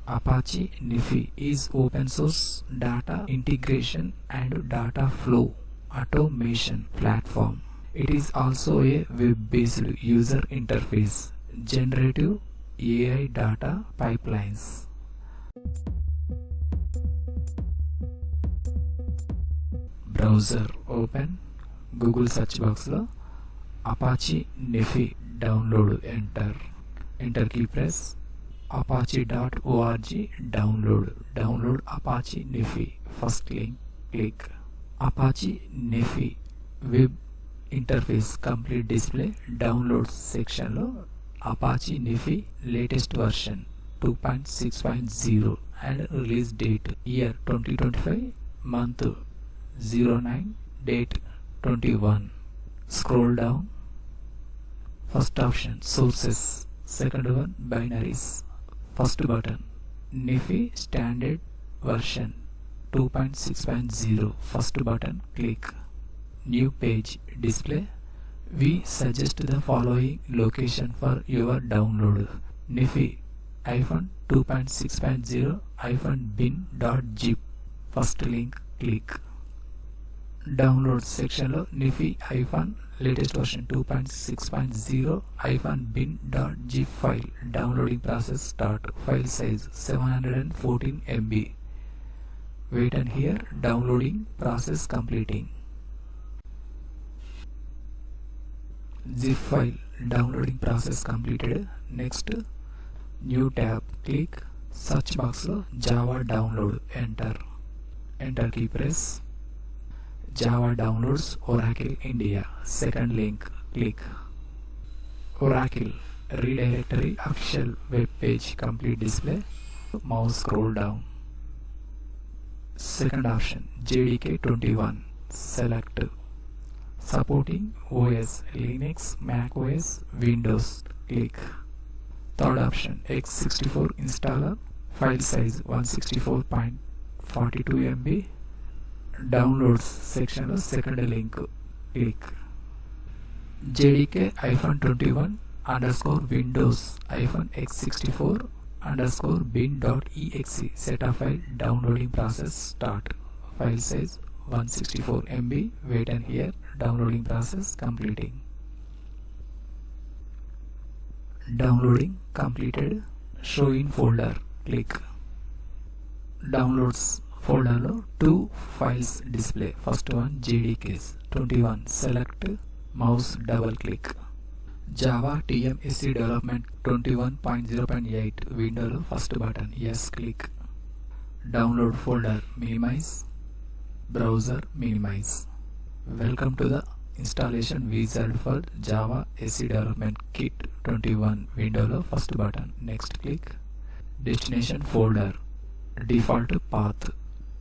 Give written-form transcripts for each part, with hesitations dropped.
Apache Nifi is open source data integration and data flow automation platform. It is also a web-based user interface, generative AI data pipelines. Browser open, Google search box lo Apache Nifi download, enter key press, apache.org download Apache Nifi, first link click. Apache Nifi web interface complete display, downloads section lo Apache Nifi latest version 2.6.0 and release date year 2025, month 09, date 21. Scroll down. First option sources, second one binaries, first button Nifi standard version 2.6.0, first button click. New page display. We suggest the following location for your download: Nifi -2.6.0 -bin.zip, first link click. Download section lo Nifi latest version 2.6.0 -bin.zip file. Downloading process start. File size 714 MB. Wait and hear. Downloading process completing. Zip file downloading process completed. Next, new tab click. Search box lo Java download, enter key press. Java downloads Oracle India, second link click. Oracle redirectory official web page complete display. Mouse scroll down. Second option JDK 21, select. Supporting OS Linux, Mac OS, Windows click. Third option x64 installer, file size 164.42 MB. Downloads section lo second link click. JDK-21 _ Windows -x64 _ bin.exe setup file. Downloading process start. File size 164 MB. Wait and hear. Downloading process completing. Downloading completed. Show in folder click. Downloads folder lo two files display. First one JDKs 21, select. Mouse double click. Java TMSC development 21.0.8 window lo first button yes click. Download folder minimize. Browser minimize. Welcome to the installation wizard for Java SC Development Kit 21 window lo first button next click. Destination folder default path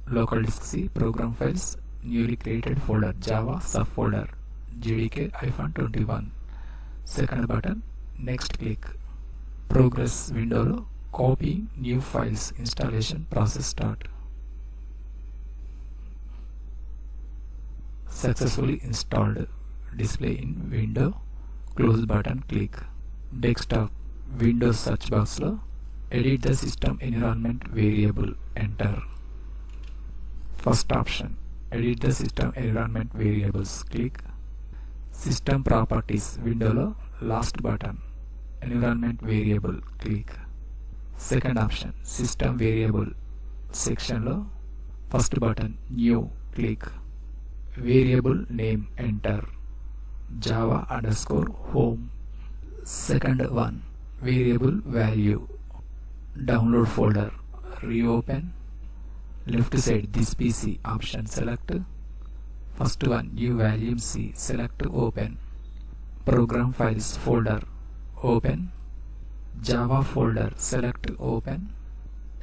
local disk C, program files, newly created folder Java subfolder JDK-21, second button next click. Progress window lo copying new files installation process start. Successfully installed. Display in window. Close button click. Desktop Windows search box lo edit the system environment variable, enter. First option edit the system environment variables click. System properties window lo last button environment variable click. Second option system variable section lo first button new click. Variable name enter. Java _home. Second one variable value. Download folder reopen. Left side this PC option select. First one new volume C, select open. Program files folder open. Java folder select open.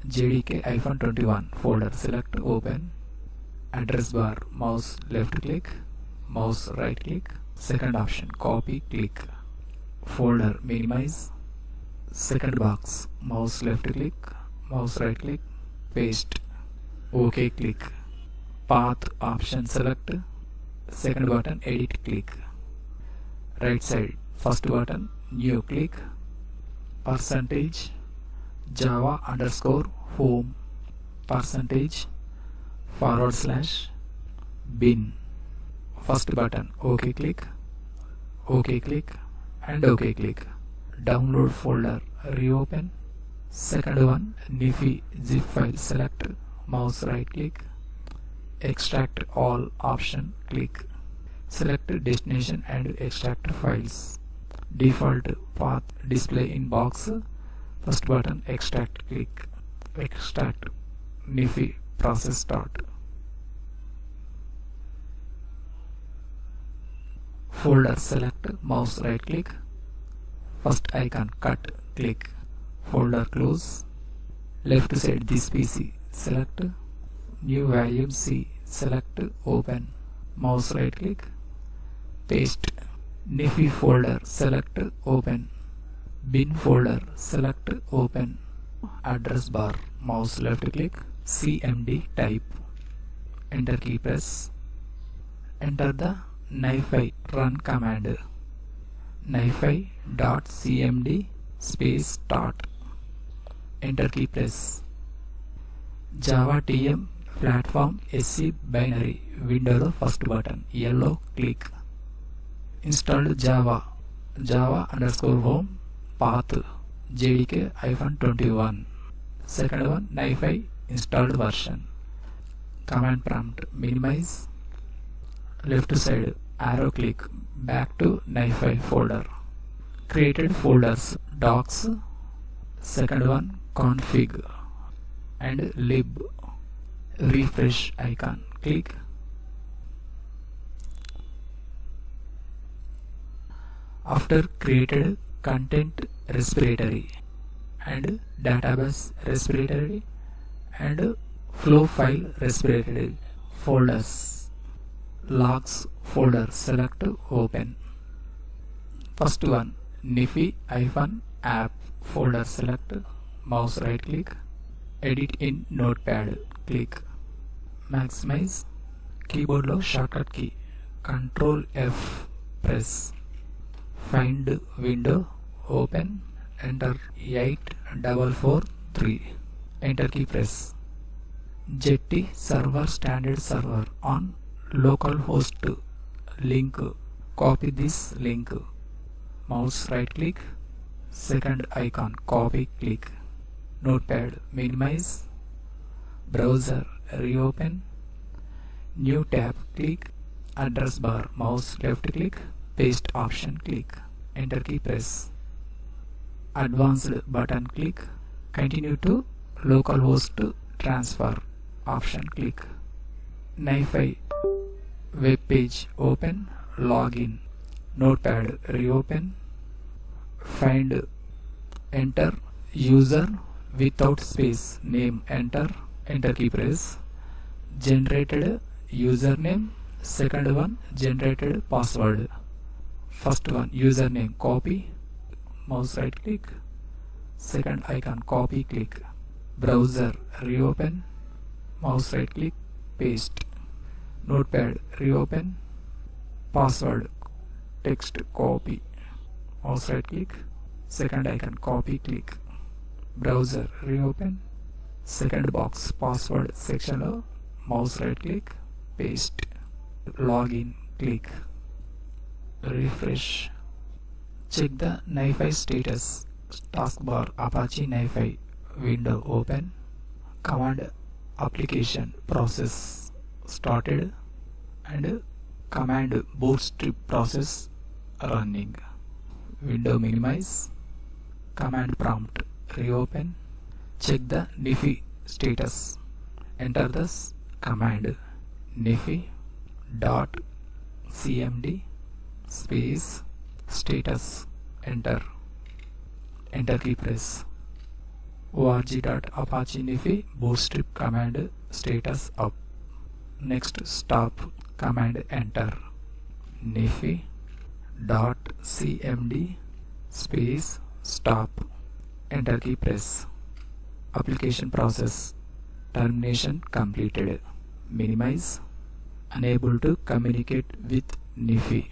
JDK-21 folder select open. Address bar mouse left click, mouse right click. Second option copy click. Folder minimize. Second box mouse left click, mouse right click, paste. OK click. Path option select. Second button edit click. Right side first button new click. Percentage Java underscore home percentage / bin. First button OK click, OK click and OK click. Download folder, reopen. Second one, Nifi zip file, select, mouse right click, extract all option, click. Select destination and extract files. Default path display in box. First button extract, click. Extract Nifi process start. Folder select, mouse right click. First icon cut, click. Folder close. Left side this PC, select. New volume C, select, open. Mouse right click. Paste. Nifi folder, select, open. Bin folder, select, open. Address bar, mouse left click, CMD type. Enter key press. Enter the Nifi run command. Nifi.cmd space start. Enter key press. Java TM platform SC binary window first button, yellow click. Installed Java underscore home path JDK -21. Second one, Nifi installed version. Command prompt, minimize. Left side arrow click, back to Nifi folder. Created folders, docs. Second one, config and lib. Refresh icon, click. After created content repository and database repository and flow file repository folders. Logs folder, select, open. First one, Nifi -app folder, select, mouse right click, edit in notepad, click. Maximize. Keyboard lo shortcut key Ctrl F press. Find window, open, enter 8443. Enter key press. Jetty server standard server on localhost link. Copy this link. Mouse right click, second icon, copy, click. Notepad, minimize. Browser, reopen. New tab, click. Address bar, mouse left click, paste option, click. Enter key press. Advanced button, click. Continue to localhost transfer option, click. Nifi web page, open, login. Notepad, reopen. Find, enter user without space, name, enter. Enter key press. Generated username. Second one, generated password. First one, username, copy. Mouse right click. Second icon, copy, click. Browser, reopen. Mouse right click, paste. Notepad, reopen. Password, text, copy. Mouse right click. Second icon, copy, click. Browser, reopen. Second box, password section lo, mouse right click, paste. Login, click. Refresh. Check the Nifi status. Taskbar, Apache Nifi window open. Command application process started and command bootstrap process running. Window minimize. Command prompt, reopen. Check the Nifi status. Enter this command, nifi.cmd space status. Enter. Enter key press. org.apache Nifi bootstrap command status up. Next stop command, enter. nifi.cmd space stop. Enter key press. Application process termination completed. Minimize. Unable to communicate with Nifi.